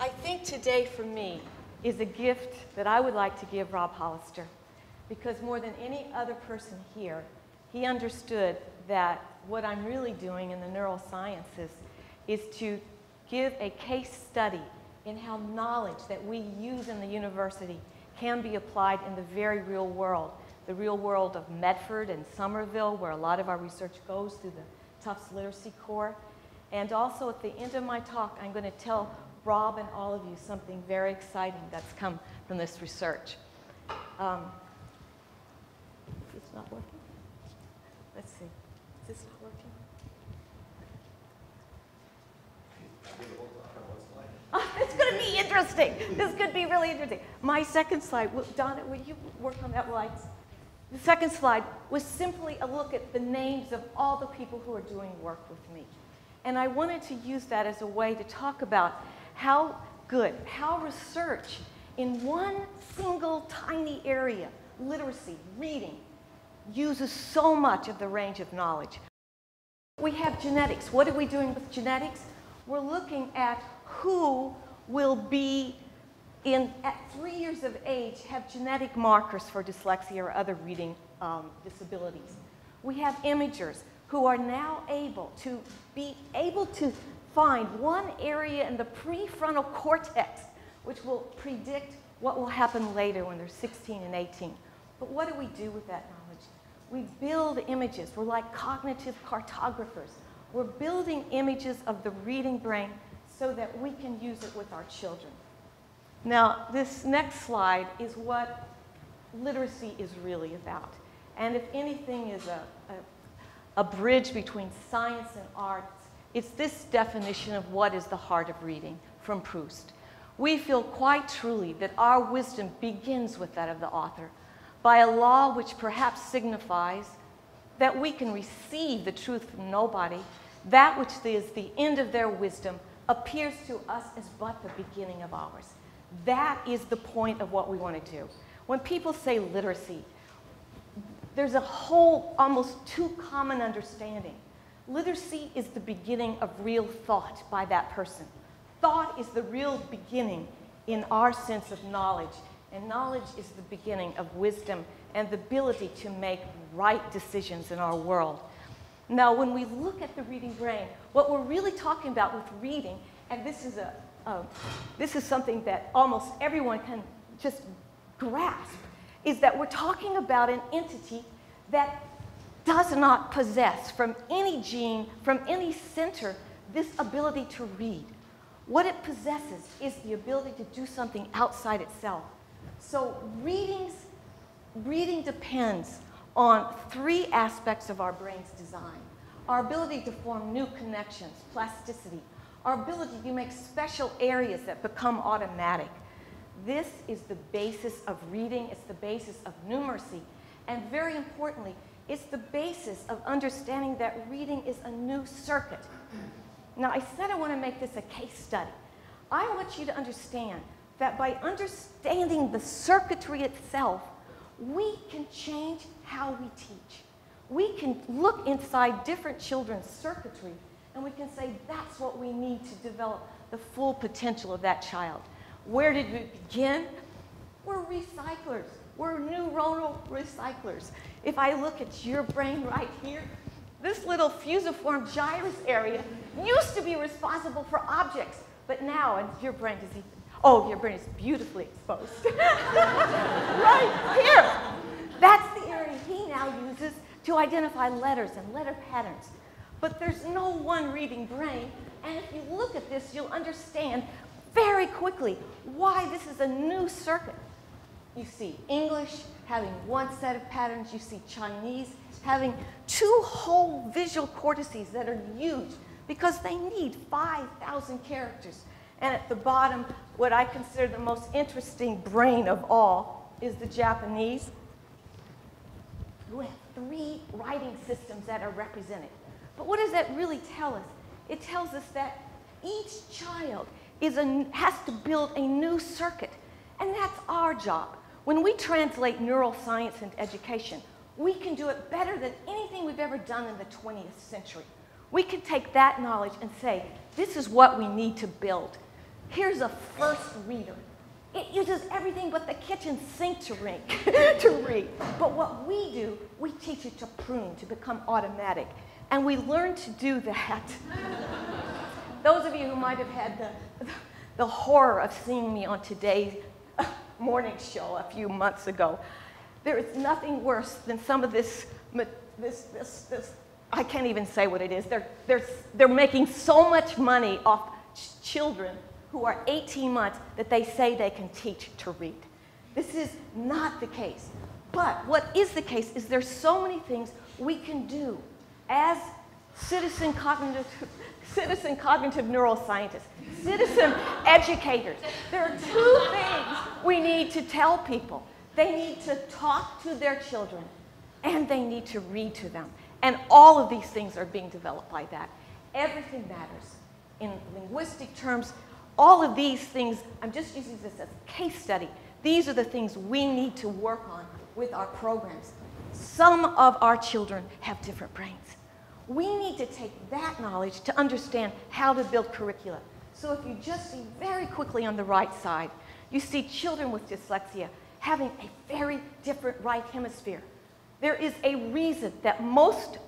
I think today for me is a gift that I would like to give Rob Hollister, because more than any other person here, he understood that what I'm really doing in the neurosciences is to give a case study in how knowledge that we use in the university can be applied in the very real world. The real world of Medford and Somerville, where a lot of our research goes through the Tufts Literacy Corps. And also at the end of my talk, I'm going to tell Rob and all of you something very exciting that's come from this research. It's not working? Let's see. Is this not working? Oh, it's going to be interesting. This could be really interesting. My second slide, Donna, will you work on that lights? The second slide was simply a look at the names of all the people who are doing work with me. And I wanted to use that as a way to talk about how research in one single tiny area, literacy, reading, uses so much of the range of knowledge. We have genetics. What are we doing with genetics? We're looking at who will be at 3 years of age have genetic markers for dyslexia or other reading disabilities. We have imagers who are now able to find one area in the prefrontal cortex which will predict what will happen later when they're 16 and 18. But what do we do with that knowledge? We build images. We're like cognitive cartographers. We're building images of the reading brain so that we can use it with our children. Now, this next slide is what literacy is really about. And if anything is a bridge between science and arts, it's this definition of what is the heart of reading from Proust. We feel quite truly that our wisdom begins with that of the author, by a law which perhaps signifies that we can receive the truth from nobody. That which is the end of their wisdom appears to us as but the beginning of ours. That is the point of what we want to do. When people say literacy, there's a whole, almost too common understanding. Literacy is the beginning of real thought by that person. Thought is the real beginning in our sense of knowledge, and knowledge is the beginning of wisdom and the ability to make right decisions in our world. Now, when we look at the reading brain, what we're really talking about with reading, and this is something that almost everyone can just grasp, is that we're talking about an entity that does not possess from any gene, from any center, this ability to read. What it possesses is the ability to do something outside itself. So reading depends on three aspects of our brain's design. Our ability to form new connections, plasticity, our ability to make special areas that become automatic. This is the basis of reading, it's the basis of numeracy, and very importantly, it's the basis of understanding that reading is a new circuit. Now, I said I want to make this a case study. I want you to understand that by understanding the circuitry itself, we can change how we teach. We can look inside different children's circuitry, and we can say that's what we need to develop the full potential of that child. Where did we begin? We're recyclers. We're neuronal recyclers. If I look at your brain right here, this little fusiform gyrus area used to be responsible for objects, but now, and your brain is even, oh, your brain is beautifully exposed. Right here. That's the area he now uses to identify letters and letter patterns. But there's no one reading brain, and if you look at this, you'll understand very quickly why this is a new circuit. You see English having one set of patterns. You see Chinese having two whole visual cortices that are huge because they need 5,000 characters. And at the bottom, what I consider the most interesting brain of all is the Japanese, who have 3 writing systems that are represented. But what does that really tell us? It tells us that each child has to build a new circuit, and that's our job. When we translate neuroscience into education, we can do it better than anything we've ever done in the 20th century. We can take that knowledge and say, this is what we need to build. Here's a first reader. It uses everything but the kitchen sink to read. But what we do, we teach it to prune, to become automatic. And we learn to do that. Those of you who might have had the horror of seeing me on today's morning show a few months ago, there is nothing worse than some of this, I can't even say what it is. They're making so much money off children who are 18 months that they say they can teach to read. This is not the case. But what is the case is there's so many things we can do as citizen cognitive neuroscientists, citizen educators. There are two things we need to tell people. They need to talk to their children, and they need to read to them. And all of these things are being developed by that. Everything matters. In linguistic terms, all of these things, I'm just using this as a case study. These are the things we need to work on with our programs. Some of our children have different brains. We need to take that knowledge to understand how to build curricula. So if you just see very quickly on the right side, you see children with dyslexia having a very different right hemisphere. There is a reason that many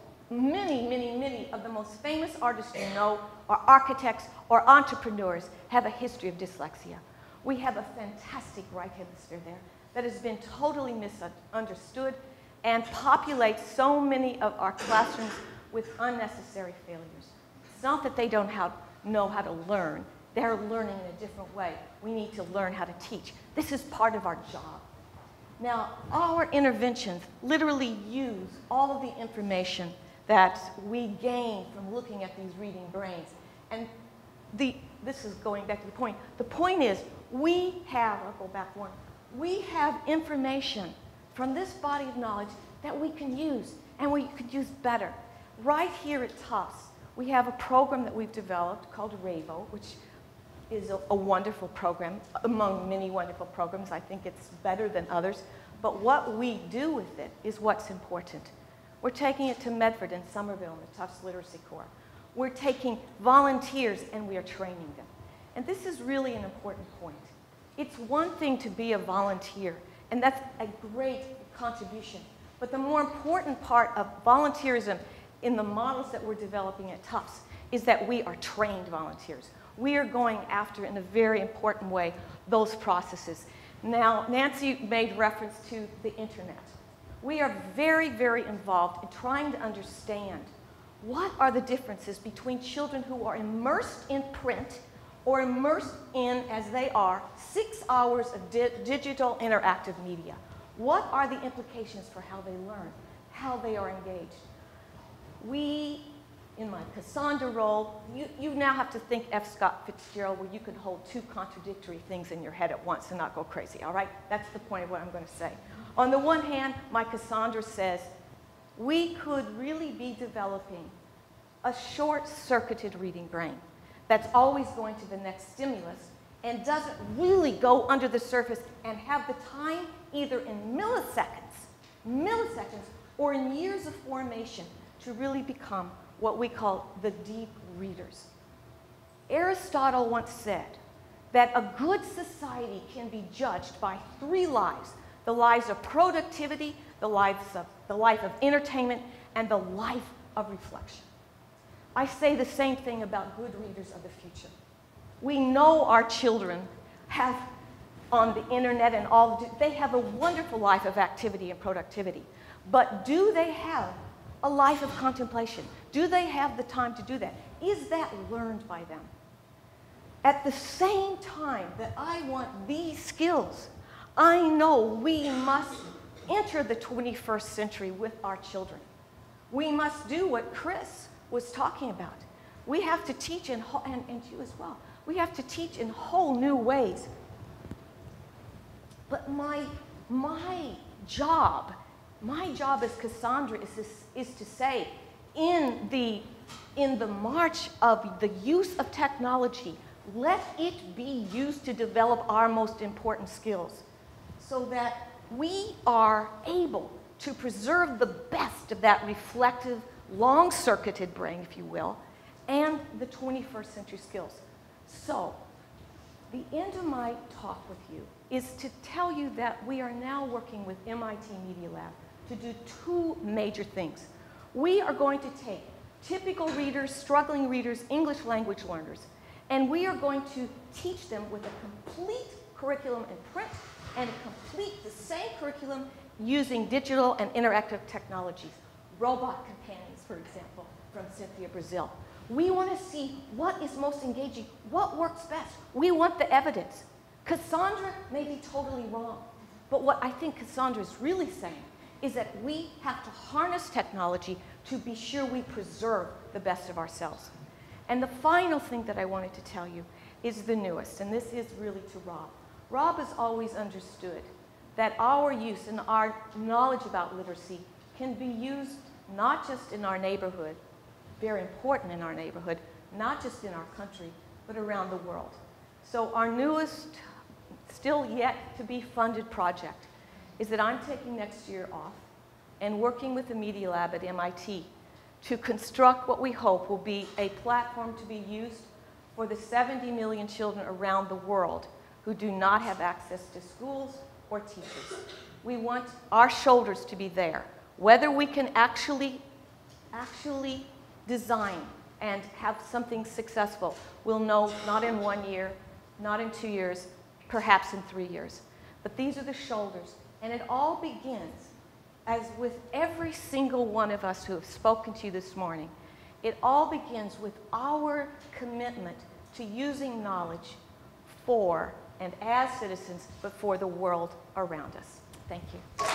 of the most famous artists you know, or architects, or entrepreneurs have a history of dyslexia. We have a fantastic right hemisphere there that has been totally misunderstood and populates so many of our classrooms with unnecessary failures. It's not that they don't know how to learn. They're learning in a different way. We need to learn how to teach. This is part of our job. Now, our interventions literally use all of the information that we gain from looking at these reading brains. And this is going back to the point. The point is, I'll go back one, we have information from this body of knowledge that we can use, and we could use better. Right here at Tufts, we have a program that we've developed called RAVO, which is a wonderful program, among many wonderful programs. I think it's better than others. But what we do with it is what's important. We're taking it to Medford and Somerville in the Tufts Literacy Corps. We're taking volunteers and we are training them. And this is really an important point. It's one thing to be a volunteer, and that's a great contribution. But the more important part of volunteerism in the models that we're developing at Tufts is that we are trained volunteers. We are going after, in a very important way, those processes. Now, Nancy made reference to the internet. We are very, very involved in trying to understand what are the differences between children who are immersed in print or immersed in, as they are, 6 hours of digital interactive media. What are the implications for how they learn, how they are engaged? We, in my Cassandra role, you now have to think F. Scott Fitzgerald, where you can hold two contradictory things in your head at once and not go crazy, all right? That's the point of what I'm going to say. On the one hand, my Cassandra says, we could really be developing a short-circuited reading brain that's always going to the next stimulus and doesn't really go under the surface and have the time, either in milliseconds, or in years of formation, to really become what we call the deep readers. Aristotle once said that a good society can be judged by 3 lives: the lives of productivity, the life of entertainment, and the life of reflection. I say the same thing about good readers of the future. We know our children have, on the internet and all, they have a wonderful life of activity and productivity. But do they have a life of contemplation? Do they have the time to do that? Is that learned by them? At the same time that I want these skills, I know we must enter the 21st century with our children. We must do what Chris was talking about. We have to teach and you as well. We have to teach in whole new ways. But my job as Cassandra is to say, in the march of the use of technology, let it be used to develop our most important skills so that we are able to preserve the best of that reflective, long-circuited brain, if you will, and the 21st century skills. So, the end of my talk with you is to tell you that we are now working with MIT Media Lab to do two major things. We are going to take typical readers, struggling readers, English language learners, and we are going to teach them with a complete curriculum in print and complete the same curriculum using digital and interactive technologies. Robot companions, for example, from Cynthia Brazil. We want to see what is most engaging, what works best. We want the evidence. Cassandra may be totally wrong, but what I think Cassandra is really saying is that we have to harness technology to be sure we preserve the best of ourselves. And the final thing that I wanted to tell you is the newest, and this is really to Rob. Rob has always understood that our use and our knowledge about literacy can be used not just in our neighborhood, very important in our neighborhood, not just in our country, but around the world. So our newest, still yet to be funded project is that I'm taking next year off and working with the Media Lab at MIT to construct what we hope will be a platform to be used for the 70 million children around the world who do not have access to schools or teachers. We want our shoulders to be there. Whether we can actually design and have something successful, we'll know not in 1 year, not in 2 years, perhaps in 3 years. But these are the shoulders. And it all begins, as with every single one of us who have spoken to you this morning, it all begins with our commitment to using knowledge for and as citizens, but for the world around us. Thank you.